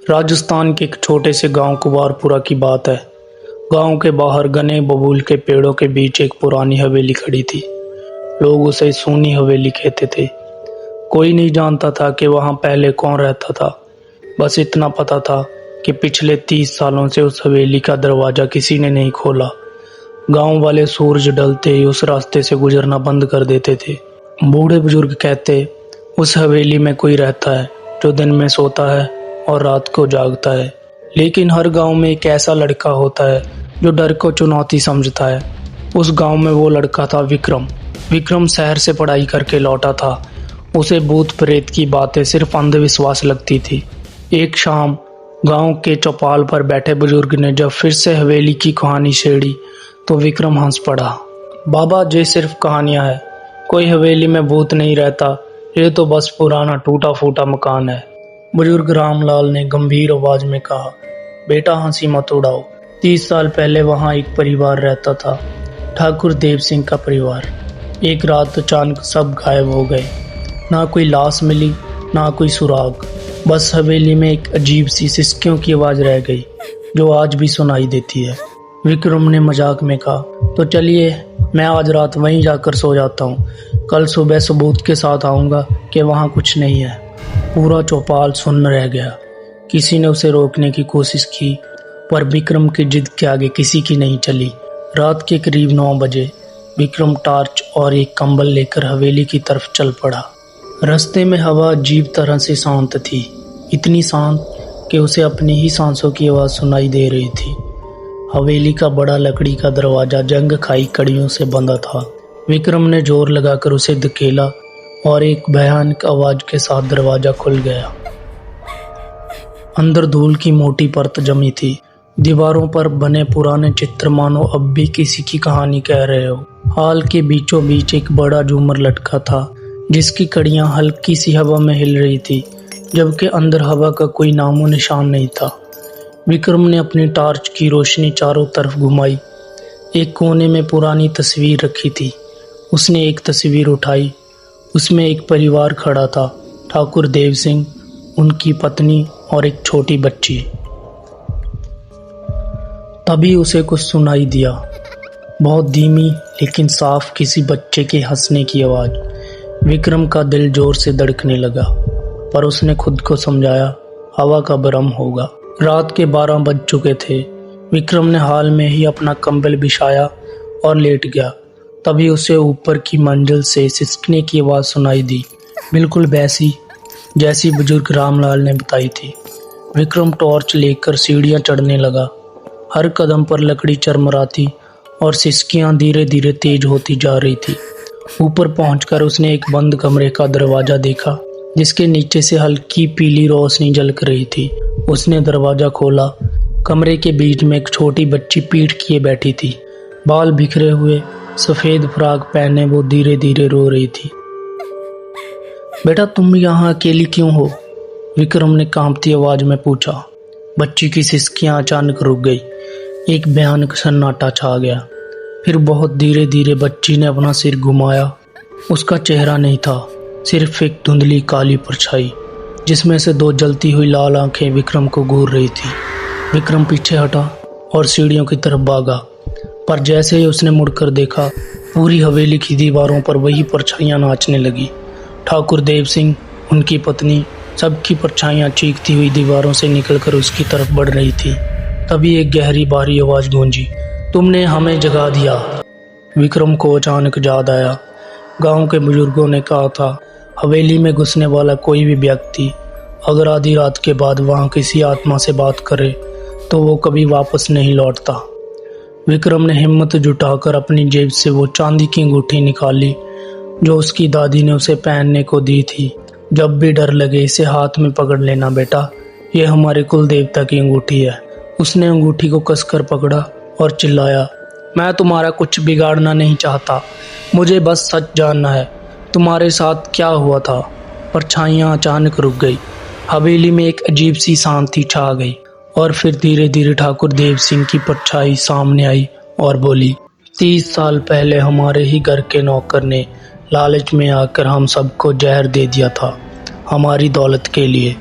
राजस्थान के एक छोटे से गांव कुंवारपुरा की बात है। गांव के बाहर घने बबूल के पेड़ों के बीच एक पुरानी हवेली खड़ी थी। लोग उसे सूनी हवेली कहते थे। कोई नहीं जानता था कि वहां पहले कौन रहता था। बस इतना पता था कि पिछले 30 सालों से उस हवेली का दरवाजा किसी ने नहीं खोला। गांव वाले सूरज ढलते ही उस रास्ते से गुजरना बंद कर देते थे। बूढ़े बुजुर्ग कहते, उस हवेली में कोई रहता है जो दिन में सोता है और रात को जागता है। लेकिन हर गांव में एक ऐसा लड़का होता है जो डर को चुनौती समझता है। उस गांव में वो लड़का था विक्रम। विक्रम शहर से पढ़ाई करके लौटा था। उसे भूत प्रेत की बातें सिर्फ अंधविश्वास लगती थी। एक शाम गांव के चौपाल पर बैठे बुजुर्ग ने जब फिर से हवेली की कहानी छेड़ी तो विक्रम हंस पड़ा। बाबा, ये सिर्फ कहानियां है, कोई हवेली में भूत नहीं रहता। ये तो बस पुराना टूटा फूटा मकान है। बुजुर्ग रामलाल ने गंभीर आवाज में कहा, बेटा हंसी मत उड़ाओ। 30 साल पहले वहां एक परिवार रहता था, ठाकुर देव सिंह का परिवार। एक रात अचानक सब गायब हो गए। ना कोई लाश मिली, ना कोई सुराग। बस हवेली में एक अजीब सी सिसकियों की आवाज रह गई जो आज भी सुनाई देती है। विक्रम ने मजाक में कहा, तो चलिए मैं आज रात वहीं जाकर सो जाता हूँ। कल सुबह सबूत के साथ आऊँगा कि वहाँ कुछ नहीं है। पूरा चौपाल सुन्न रह गया। किसी ने उसे रोकने की कोशिश की पर विक्रम की जिद के आगे किसी की नहीं चली। रात के करीब 9 बजे विक्रम टार्च और एक कंबल लेकर हवेली की तरफ चल पड़ा। रास्ते में हवा अजीब तरह से शांत थी, इतनी शांत कि उसे अपनी ही सांसों की आवाज़ सुनाई दे रही थी। हवेली का बड़ा लकड़ी का दरवाजा जंग खाई कड़ियों से बंधा था। विक्रम ने जोर लगाकर उसे धकेला और एक भयानक आवाज के साथ दरवाजा खुल गया। अंदर धूल की मोटी परत जमी थी। दीवारों पर बने पुराने चित्र मानो अब भी किसी की कहानी कह रहे हो। हाल के बीचों बीच एक बड़ा झूमर लटका था जिसकी कड़ियां हल्की सी हवा में हिल रही थी, जबकि अंदर हवा का कोई नामो निशान नहीं था। विक्रम ने अपनी टार्च की रोशनी चारों तरफ घुमाई। एक कोने में पुरानी तस्वीर रखी थी। उसने एक तस्वीर उठाई। उसमें एक परिवार खड़ा था, ठाकुर देव सिंह, उनकी पत्नी और एक छोटी बच्ची। तभी उसे कुछ सुनाई दिया, बहुत धीमी लेकिन साफ, किसी बच्चे के हंसने की आवाज। विक्रम का दिल जोर से धड़कने लगा, पर उसने खुद को समझाया हवा का भ्रम होगा। रात के 12 बज चुके थे। विक्रम ने हाल में ही अपना कंबल बिछाया और लेट गया। तभी उसे ऊपर की मंजिल से सिसकने की आवाज़ सुनाई दी, बिल्कुल वैसी जैसी बुजुर्ग रामलाल ने बताई थी। विक्रम टॉर्च लेकर सीढ़ियां चढ़ने लगा। हर कदम पर लकड़ी चरमराती और सिसकियां धीरे धीरे तेज होती जा रही थी। ऊपर पहुंचकर उसने एक बंद कमरे का दरवाजा देखा जिसके नीचे से हल्की पीली रोशनी झलक रही थी। उसने दरवाजा खोला। कमरे के बीच में एक छोटी बच्ची पीठ किए बैठी थी। बाल बिखरे हुए, सफेद फ्रॉक पहने वो धीरे धीरे रो रही थी। बेटा, तुम यहाँ अकेली क्यों हो? विक्रम ने कांपती आवाज में पूछा। बच्ची की सिसकियां अचानक रुक गई। एक भयानक सन्नाटा छा गया। फिर बहुत धीरे धीरे बच्ची ने अपना सिर घुमाया। उसका चेहरा नहीं था, सिर्फ एक धुंधली काली परछाई जिसमें से 2 जलती हुई लाल आंखें विक्रम को घूर रही थी। विक्रम पीछे हटा और सीढ़ियों की तरफ भागा, पर जैसे ही उसने मुड़कर देखा, पूरी हवेली की दीवारों पर वही परछाइयां नाचने लगी। ठाकुर देव सिंह, उनकी पत्नी, सबकी परछाइयां चीखती हुई दीवारों से निकलकर उसकी तरफ बढ़ रही थी। तभी एक गहरी भारी आवाज गूंजी, तुमने हमें जगा दिया। विक्रम को अचानक याद आया, गांव के बुजुर्गों ने कहा था, हवेली में घुसने वाला कोई भी व्यक्ति अगर आधी रात के बाद वहां किसी आत्मा से बात करे तो वो कभी वापस नहीं लौटता। विक्रम ने हिम्मत जुटाकर अपनी जेब से वो चांदी की अंगूठी निकाली जो उसकी दादी ने उसे पहनने को दी थी। जब भी डर लगे इसे हाथ में पकड़ लेना बेटा, ये हमारे कुल देवता की अंगूठी है। उसने अंगूठी को कसकर पकड़ा और चिल्लाया, मैं तुम्हारा कुछ बिगाड़ना नहीं चाहता, मुझे बस सच जानना है, तुम्हारे साथ क्या हुआ था। परछाइयां अचानक रुक गई। हवेली में एक अजीब सी शांति छा गई और फिर धीरे धीरे ठाकुर देव सिंह की परछाई सामने आई और बोली, 30 साल पहले हमारे ही घर के नौकर ने लालच में आकर हम सबको जहर दे दिया था, हमारी दौलत के लिए।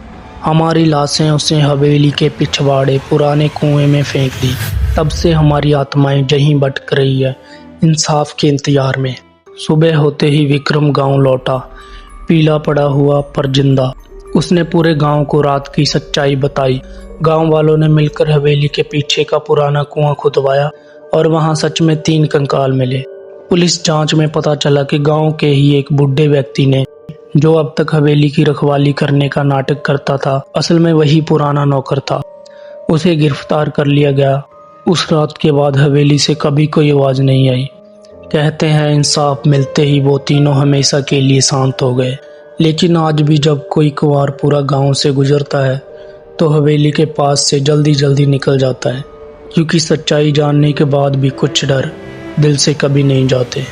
हमारी लाशें उसे हवेली के पिछवाड़े पुराने कुएं में फेंक दी। तब से हमारी आत्माएं जहीं भटक रही है, इंसाफ के इंतजार में। सुबह होते ही विक्रम गांव लौटा, पीला पड़ा हुआ पर जिंदा। उसने पूरे गांव को रात की सच्चाई बताई। गांव वालों ने मिलकर हवेली के पीछे का पुराना कुआं खुदवाया और वहां सच में 3 कंकाल मिले। पुलिस जांच में पता चला कि गांव के ही एक बूढ़े व्यक्ति ने, जो अब तक हवेली की रखवाली करने का नाटक करता था, असल में वही पुराना नौकर था। उसे गिरफ्तार कर लिया गया। उस रात के बाद हवेली से कभी कोई आवाज नहीं आई। कहते हैं इंसाफ मिलते ही वो तीनों हमेशा के लिए शांत हो गए। लेकिन आज भी जब कोई कुंवार पूरा गांव से गुजरता है तो हवेली के पास से जल्दी जल्दी निकल जाता है, क्योंकि सच्चाई जानने के बाद भी कुछ डर दिल से कभी नहीं जाते।